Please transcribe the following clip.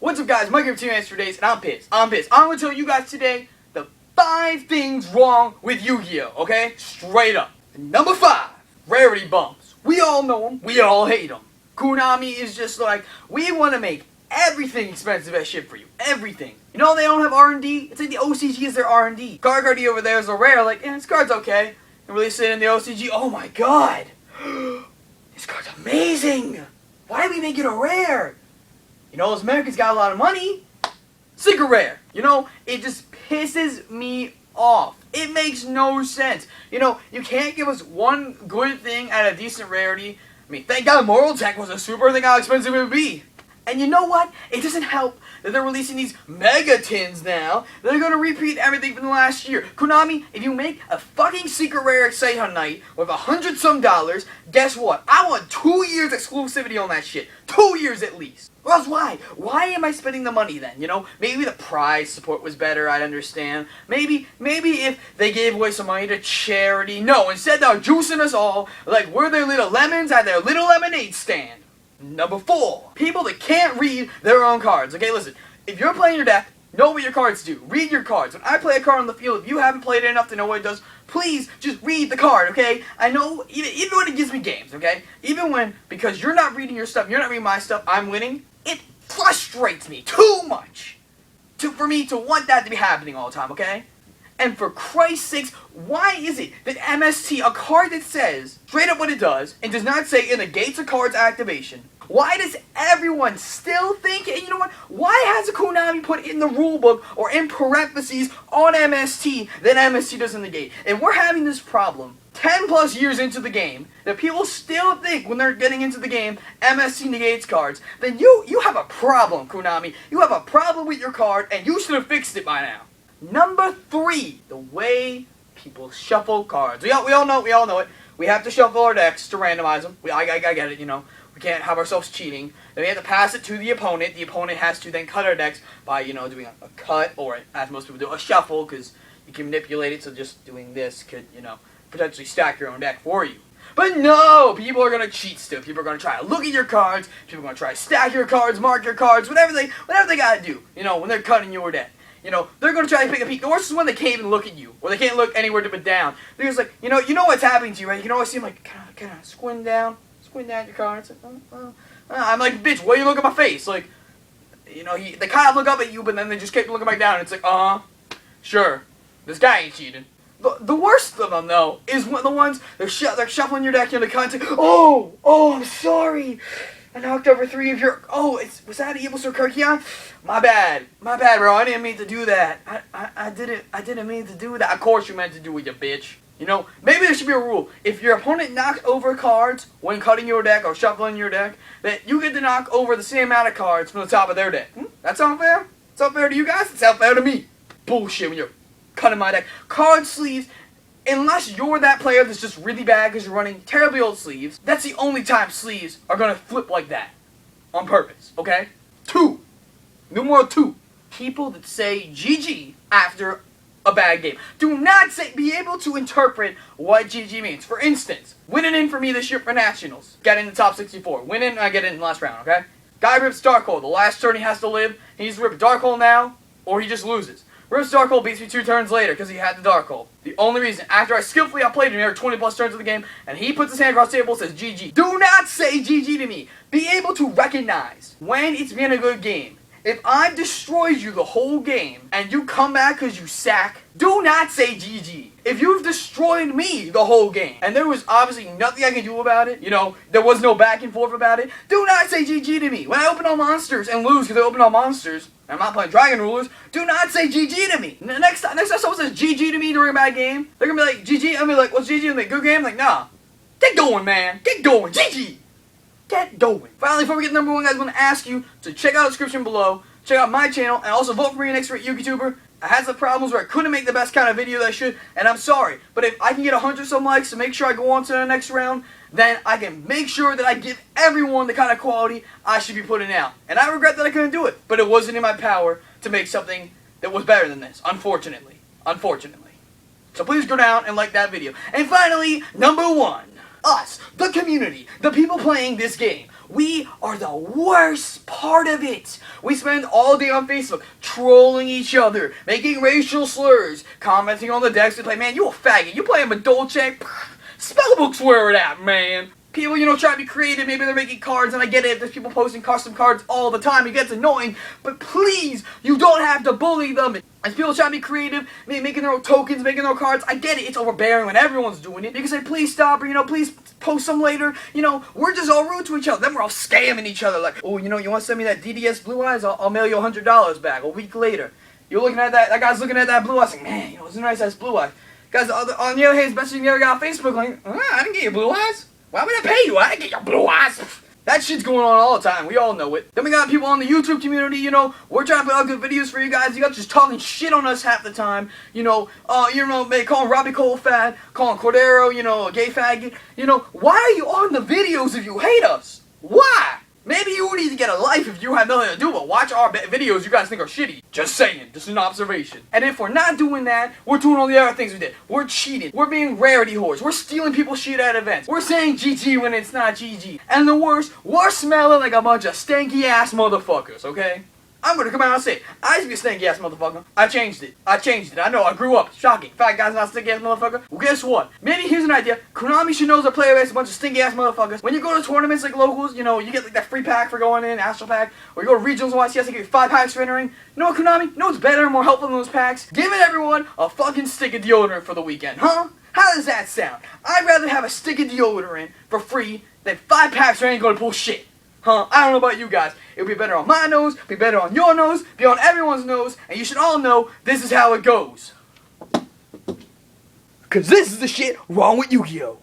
What's up guys, Mike here with TeamAnswersForDayz, and I'm pissed. I'm going to tell you guys today the 5 things wrong with Yugioh, okay? Straight up. Number 5, rarity bumps. We all know them, we all hate them. Konami is just like, we want to make everything expensive as shit for you. Everything. You know they don't have R&D? It's like the OCG is their R&D. Card over there is a rare, like, this card's okay. And release it in the OCG, oh my god! This card's amazing! Why did we make it a rare? You know, those Americans got a lot of money. Secret rare. You know, it just pisses me off. It makes no sense. You know, you can't give us one good thing at a decent rarity. I mean, thank God Moral Tech was a super, think how expensive it would be. And you know what? It doesn't help that they're releasing these mega tins now. They're going to repeat everything from the last year. Konami, if you make a fucking secret rare Seihan Night with $100-some, guess what? I want 2 years exclusivity on that shit. 2 years at least. Or else why? Why am I spending the money then? You know, maybe the prize support was better, I'd understand. Maybe if they gave away some money to charity. No, instead they're juicing us all like we're their little lemons at their little lemonade stand. Number 4, people that can't read their own cards. Okay, listen, if you're playing your deck, know what your cards do. Read your cards. When I play a card on the field, if you haven't played it enough to know what it does, please just read the card, okay? I know, even when it gives me games, okay? Even when, because you're not reading your stuff, you're not reading my stuff, I'm winning, it frustrates me too much for me to want that to be happening all the time, okay? And for Christ's sakes, why is it that MST, a card that says straight up what it does, and does not say in the Gates of Cards activation, why does everyone still think, and you know what, why has Konami put in the rulebook, or in parentheses, on MST, that MST doesn't negate? If we're having this problem 10 plus years into the game, that people still think when they're getting into the game, MST negates cards, then you have a problem, Konami. You have a problem with your card, and you should have fixed it by now. Number 3, the way people shuffle cards. We all know it. We have to shuffle our decks to randomize them. I get it, you know. We can't have ourselves cheating. Then we have to pass it to the opponent. The opponent has to then cut our decks by, you know, doing a cut, or as most people do, a shuffle, because you can manipulate it, so just doing this could, you know, potentially stack your own deck for you. But no! People are going to cheat still. People are going to try to look at your cards. People are going to try to stack your cards, mark your cards, whatever they got to do, you know, when they're cutting your deck. You know, they're going to try to pick a peek. The worst is when they can't even look at you, or they can't look anywhere to put down. They're just like, you know what's happening to you, right? You can always see them like, kind of squint down your cards. Like, I'm like, bitch, why you look at my face? Like, you know, they kind of look up at you, but then they just keep looking back down. And it's like, sure, this guy ain't cheating. The worst of them, though, is when the ones, they're shuffling your deck, and they kind of say, oh, I'm sorry. I knocked over 3 of your... Oh, was that an Evil Sir Kirkion? My bad, bro. I didn't mean to do that. I didn't mean to do that. Of course you meant to do it, you bitch. You know, maybe there should be a rule. If your opponent knocks over cards when cutting your deck or shuffling your deck, that you get to knock over the same amount of cards from the top of their deck. That sound fair? It's not fair to you guys? It sounds fair to me. Bullshit when you're cutting my deck. Card sleeves... Unless you're that player that's just really bad because you're running terribly old sleeves, that's the only time sleeves are going to flip like that. On purpose, okay? 2. Numero 2. People that say GG after a bad game. Do not be able to interpret what GG means. For instance, winning in for me this year for Nationals. Get in the top 64. Win in, I get in the last round, okay? Guy rips Darkhold. The last turn he has to live. He needs to rip Darkhold now, or he just loses. Rips Darkhold, beats me 2 turns later because he had the Darkhold. The only reason, after I skillfully outplayed him here 20 plus turns of the game, and he puts his hand across the table and says GG. Do not say GG to me. Be able to recognize when it's been a good game. If I've destroyed you the whole game, and you come back because you sack, do not say GG. If you've destroyed me the whole game, and there was obviously nothing I can do about it, you know, there was no back and forth about it, do not say GG to me. When I open all monsters and lose because I open all monsters, I'm not playing Dragon Rulers, do not say GG to me. Next time someone says GG to me during a bad game, they're going to be like, GG, I'm going to be like, what's GG? I'm like, good game? I'm like, nah. Get going, man. Get going. GG. Get going. Finally, before we get to number 1, guys, I want to ask you to check out the description below, check out my channel, and also vote for me next week, Yugituber. I had some problems where I couldn't make the best kind of video that I should, and I'm sorry. But if I can get 100-some likes to make sure I go on to the next round, then I can make sure that I give everyone the kind of quality I should be putting out. And I regret that I couldn't do it, but it wasn't in my power to make something that was better than this, unfortunately. So please go down and like that video. And finally, number 1. Us, the community, the people playing this game. we are the worst part of it. We spend all day on Facebook trolling each other, making racial slurs, commenting on the decks we play. Man, you a faggot. You playing Dolce? Spellbooks where it at, man. People, try to be creative. Maybe they're making cards, and I get it. There's people posting custom cards all the time. It gets annoying. But please, you don't have to bully them. As people try to be creative, making their own tokens, making their own cards, I get it. It's overbearing when everyone's doing it. You can say, please stop, or, please post some later. We're just all rude to each other. Then we're all scamming each other. Like, oh, you want to send me that DDS Blue Eyes? I'll mail you $100 back a week later. You're looking at that guy's looking at that Blue Eyes like, man, it's a nice ass Blue Eye. Guys, on the other hand, especially the other guy on Facebook, like, I didn't get you Blue Eyes. Why would I pay you? I didn't get your Blue Eyes. That shit's going on all the time. We all know it. Then we got people on the YouTube community, we're trying to put out good videos for you guys. You guys just talking shit on us half the time. Calling robbie-kohl fat, calling Cordero, a gay faggot. Why are you on the videos if you hate us? Why? Maybe you need to get a life if you have nothing to do but watch our videos you guys think are shitty. Just saying. Just an observation. And if we're not doing that, we're doing all the other things we did. We're cheating. We're being rarity whores. We're stealing people's shit at events. We're saying GG when it's not GG. And the worst, we're smelling like a bunch of stanky ass motherfuckers, okay? I'm gonna come out and say it. I used to be a stanky ass motherfucker. I changed it. I know. I grew up. Shocking. Fat guy's not a stinky ass motherfucker. Well, guess what? Maybe here's an idea. Konami should know their player base a bunch of stinky ass motherfuckers. When you go to tournaments like locals, you get like that free pack for going in, Astral Pack, or you go to regionals and YCS, they give you 5 packs for entering. You know what, Konami? You know what's better and more helpful than those packs? Giving everyone a fucking stick of deodorant for the weekend, huh? How does that sound? I'd rather have a stick of deodorant for free than 5 packs for ain't gonna pull shit. Huh? I don't know about you guys. It would be better on my nose, be better on your nose, be on everyone's nose, and you should all know this is how it goes. Cause this is the shit wrong with Yugioh.